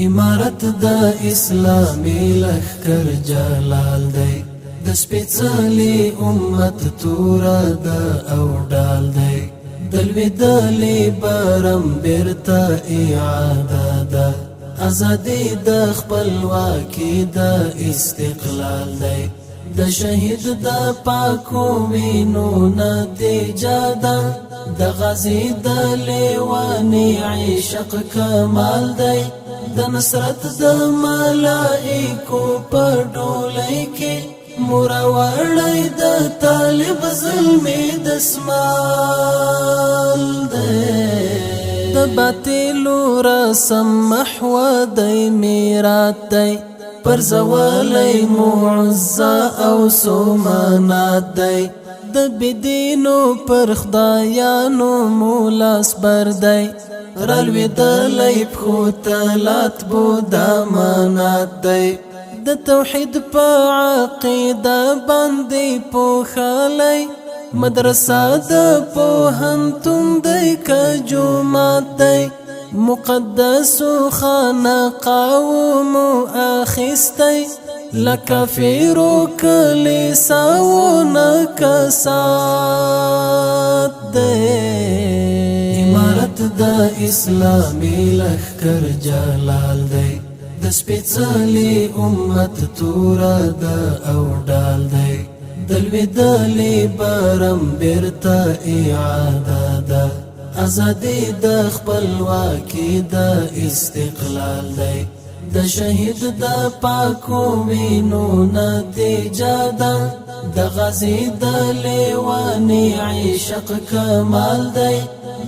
امارت دا اسلامی لخکر جلال دی د سپیڅلی امت تورا دا او ډال دی دلوی دلی برم بیرتا اعاده دا ازادی د خپلواکی دا استقلال دی د شهید د پاکو وینو نتیجه ده د غازی د لیوانی عشق کمال دی د نصرت د ملائکو په ډولۍ کې مروړی د طالب ظلمي دسمال دی د باطلو رسم محو دی میرات دی پر زوالی معزا او سومانات دی د بدینو پر خدایانو مولاس بر دی رلوی دلی پخو تلات بودا مانات دی د توحید پا عقیده باندی پوخالی مدرسه د پوهنتون دی که جومات دی مقدسو خانقاو مو اخستی لکافیرو کلیساو نکسات دی امارت دا اسلامی لخکر جلال دی د سپیڅلی امت تورا دا او ډال دی دلوی دلی برم بیرتا اعاده دا ازادی د خپلواکی د استقلال دی د شهید د پاکو وینو نتیجه ده د غازی د لیوانی عشق کمال دی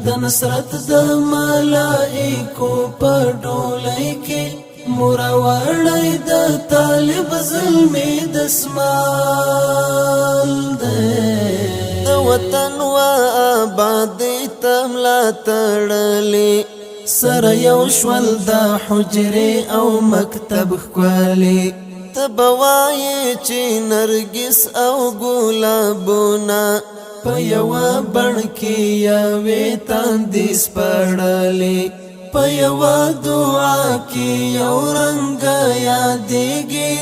د نصرت د ملائکو په ډولۍ کې مروړی د طالب ظلمي دسمال دی د وطن و آبادی تملا تړلی سره یو شول د حجرې او مکتب ښکلی ته به وایې چې نرګس او ګلابونه په یوه بڼ کې یوې تاندې سپړلې په یوه دعا کې یو رنګه یادېږي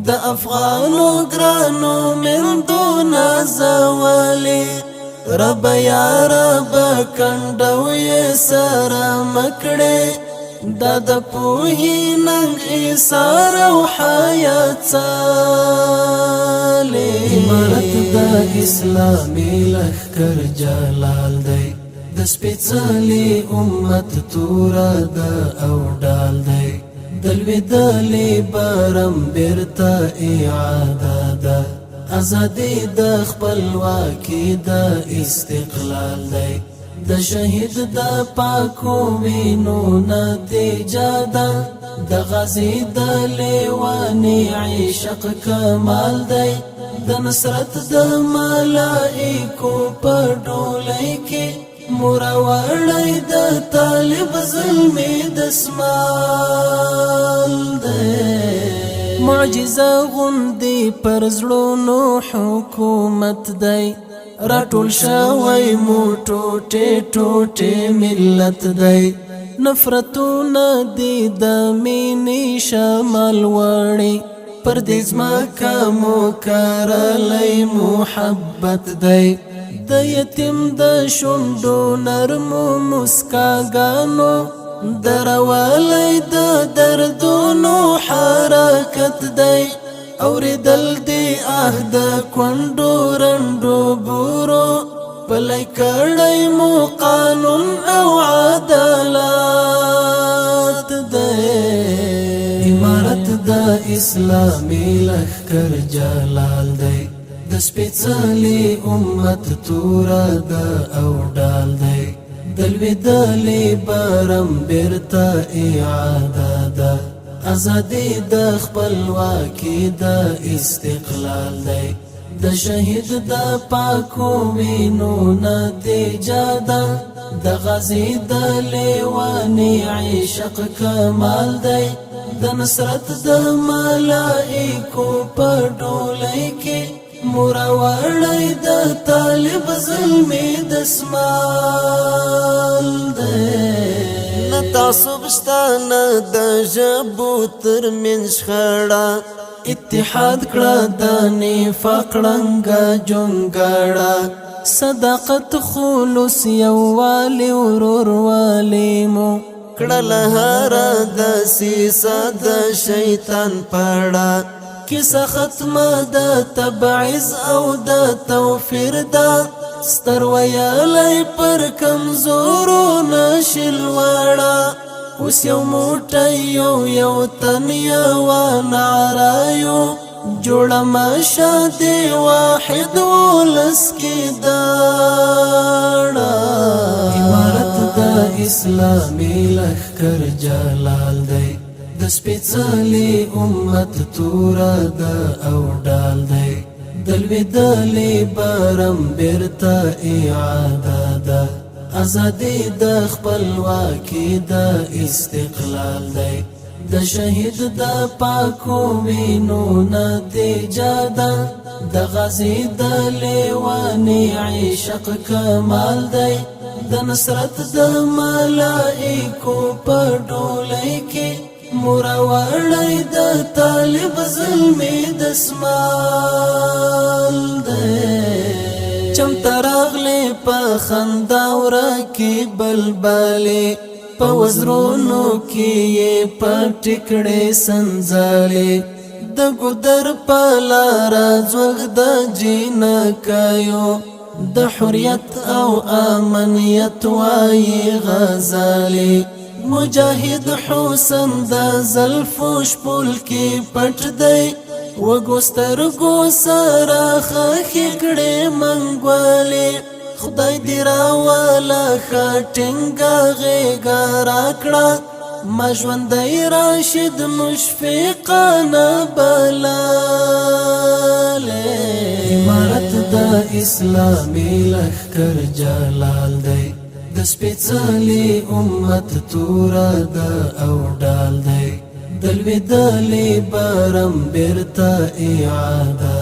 د افغانو ګرانو میندو نازولې رب یا رب کنډو یې سره مکړې دا د پوهې ننګ ایثار او حیات څالې امارت د اسلامي لښکر جلال دی د سپیڅلي امت توره ده او ډال دی دلوی دلی برم بیرته اعاده ده ازادی د خپلواکی د استقلال دی د شهید د پاکو وینو نتیجه ده د غازی د لیوانی عشق کمال دی د نصرت د ملائکو په ډولۍ کې مروړی د طالب ظلمي دسمال دی معجزه غوندی پر زړونو حکومت دی راټول شوی مو ټوټې ټوټې ملت دی نفرتونه دی د مینې شمال وړي پر دې ځمکه مو کرلی محبت دی د یتیم د شونډو نرمو مسکاګانو دروالی د دردونو حرکت دی اوریدل دی د کونډو رنډو بورو پلی کړی مو قانون او عدالت دی امارت د اسلامي لښکر جلال دی د سپیڅلي امت توره ده او ډال دی دلوی دلی برم بیرته اعاده ده ازادی د خپلواکی د استقلال دی د شهید د پاکو وینو نتیجه ده د غازی د لیوانی عشق کمال دی د نصرت د ملائکو په ډولۍ کې مروړی د طالب ظلمي دسمال دی تعصب شتانه د ژبو ترمنځ شخړه اتحاد کړه د نفاق ړنګه جونګړه صداقت خلوص یووالی وروروالی مو کړل هر د سیسه د شیطان پړه کیسه ختمه د تبعیض او د توفیر ده ستر ویالی پر کمزورو نشل وړه اوس یو موټی یو تن یوه نعره جوړه ماشه دی واحد ولس کې داړه عمارت د اسلامي لښکر جلال دی د سپېڅلي امت توره ده او ډال دی د لوېدلې برم بیرته اعاده ده ازادي د خپلواکي د استقلال دی د شهید د پاکو وینو نتیجه ده د غازی د لیوانی عشق کمال دی د نصرت د ملائکو په ډولۍ کې مروړی د طالب ظلمي دسمال دی چمته راغلی په خندا ورکې بلبلې په وزرونو کې یې پټې کړې سنځلې د ګودر په لاره ځوږ د جینکیو د حریت او امنیت وایي غزلې مجاهد حسن د زلفو شپول کې پټ دی وږو سترګو سره خښې کړې منګولې خدای دې راوله ښه ټینګه غېږه راکړه ما ژوندی راشد مشفقانه بللې عمارت د اسلامي لښکر جلال دی د سپېڅلي امت توره ده او ډال دی د لوېدلې برم بیرته اعاده